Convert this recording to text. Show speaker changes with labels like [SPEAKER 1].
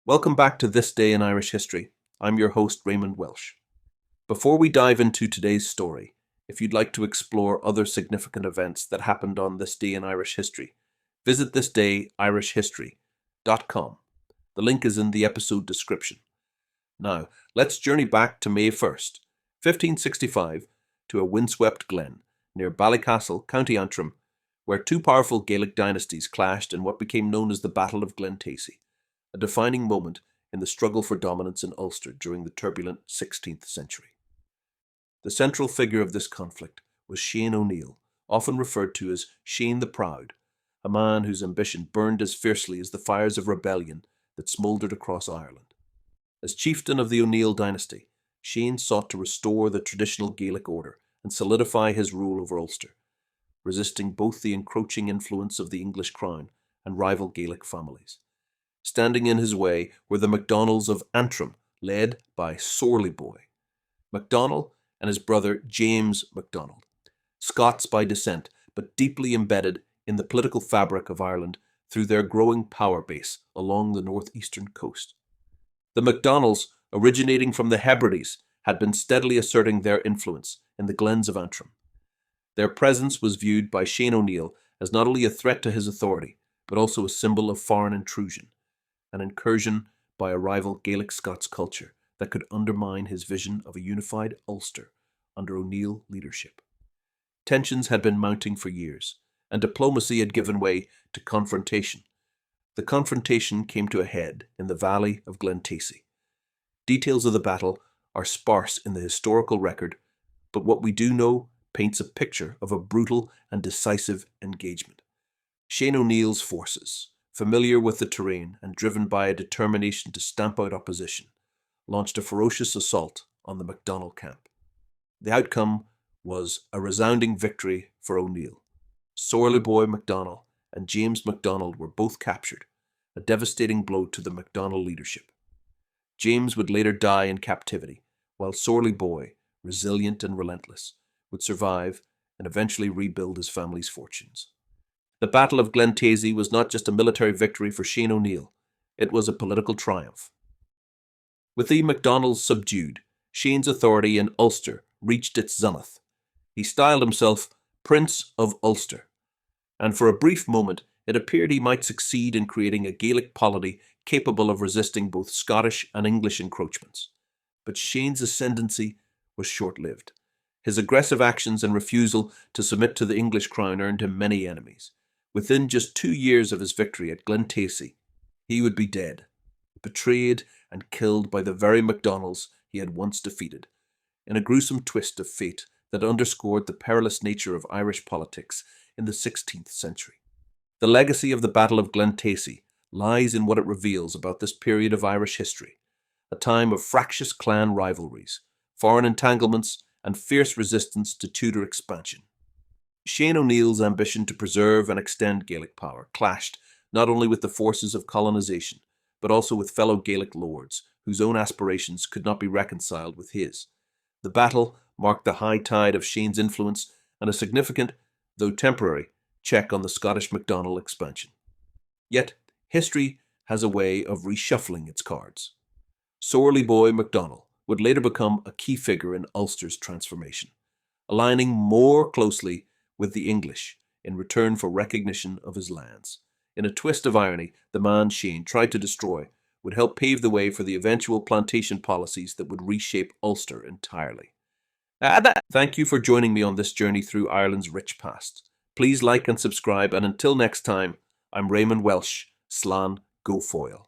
[SPEAKER 1] Welcome back to This Day in Irish History. I'm your host, Raymond Welsh. Before we dive into today's story, if you'd like to explore other significant events that happened on this day in Irish history, visit thisdayirishhistory.com. The link is in the episode description. Now, let's journey back to May 1st, 1565, to a windswept glen near Ballycastle, County Antrim, where two powerful Gaelic dynasties clashed in what became known as the Battle of Glentasie, a defining moment in the struggle for dominance in Ulster during the turbulent 16th century. The central figure of this conflict was Shane O'Neill, often referred to as Shane the Proud, a man whose ambition burned as fiercely as the fires of rebellion that smouldered across Ireland. As chieftain of the O'Neill dynasty, Shane sought to restore the traditional Gaelic order and solidify his rule over Ulster, resisting both the encroaching influence of the English crown and rival Gaelic families. Standing in his way were the MacDonnells of Antrim, led by Sorley Boy MacDonnell and his brother James MacDonnell, Scots by descent, but deeply embedded in the political fabric of Ireland through their growing power base along the northeastern coast. The MacDonnells, originating from the Hebrides, had been steadily asserting their influence in the glens of Antrim. Their presence was viewed by Shane O'Neill as not only a threat to his authority, but also a symbol of foreign intrusion, an incursion by a rival Gaelic Scots culture that could undermine his vision of a unified Ulster under O'Neill leadership. Tensions had been mounting for years, and diplomacy had given way to confrontation. The confrontation came to a head in the Valley of Glentasie. Details of the battle are sparse in the historical record, but what we do know paints a picture of a brutal and decisive engagement. Shane O'Neill's forces, familiar with the terrain and driven by a determination to stamp out opposition, launched a ferocious assault on the MacDonnell camp. The outcome was a resounding victory for O'Neill. Sorley Boy MacDonnell and James MacDonnell were both captured, a devastating blow to the MacDonnell leadership. James would later die in captivity, while Sorley Boy, resilient and relentless, would survive and eventually rebuild his family's fortunes. The Battle of Glentasie was not just a military victory for Shane O'Neill, it was a political triumph. With the MacDonnells subdued, Shane's authority in Ulster reached its zenith. He styled himself Prince of Ulster, and for a brief moment it appeared he might succeed in creating a Gaelic polity capable of resisting both Scottish and English encroachments. But Shane's ascendancy was short-lived. His aggressive actions and refusal to submit to the English crown earned him many enemies. Within just 2 years of his victory at Glentasie, he would be dead, betrayed and killed by the very MacDonnells he had once defeated, in a gruesome twist of fate that underscored the perilous nature of Irish politics in the 16th century. The legacy of the Battle of Glentasie lies in what it reveals about this period of Irish history, a time of fractious clan rivalries, foreign entanglements, and fierce resistance to Tudor expansion. Shane O'Neill's ambition to preserve and extend Gaelic power clashed not only with the forces of colonisation, but also with fellow Gaelic lords whose own aspirations could not be reconciled with his. The battle marked the high tide of Shane's influence and a significant, though temporary, check on the Scottish MacDonnell expansion. Yet, history has a way of reshuffling its cards. Sorley Boy MacDonnell would later become a key figure in Ulster's transformation, aligning more closely with the English in return for recognition of his lands. In a twist of irony, the man Shane tried to destroy would help pave the way for the eventual plantation policies that would reshape Ulster entirely. Thank you for joining me on this journey through Ireland's rich past. Please like and subscribe, and until next time, I'm Raymond Welsh. Slán go Foil.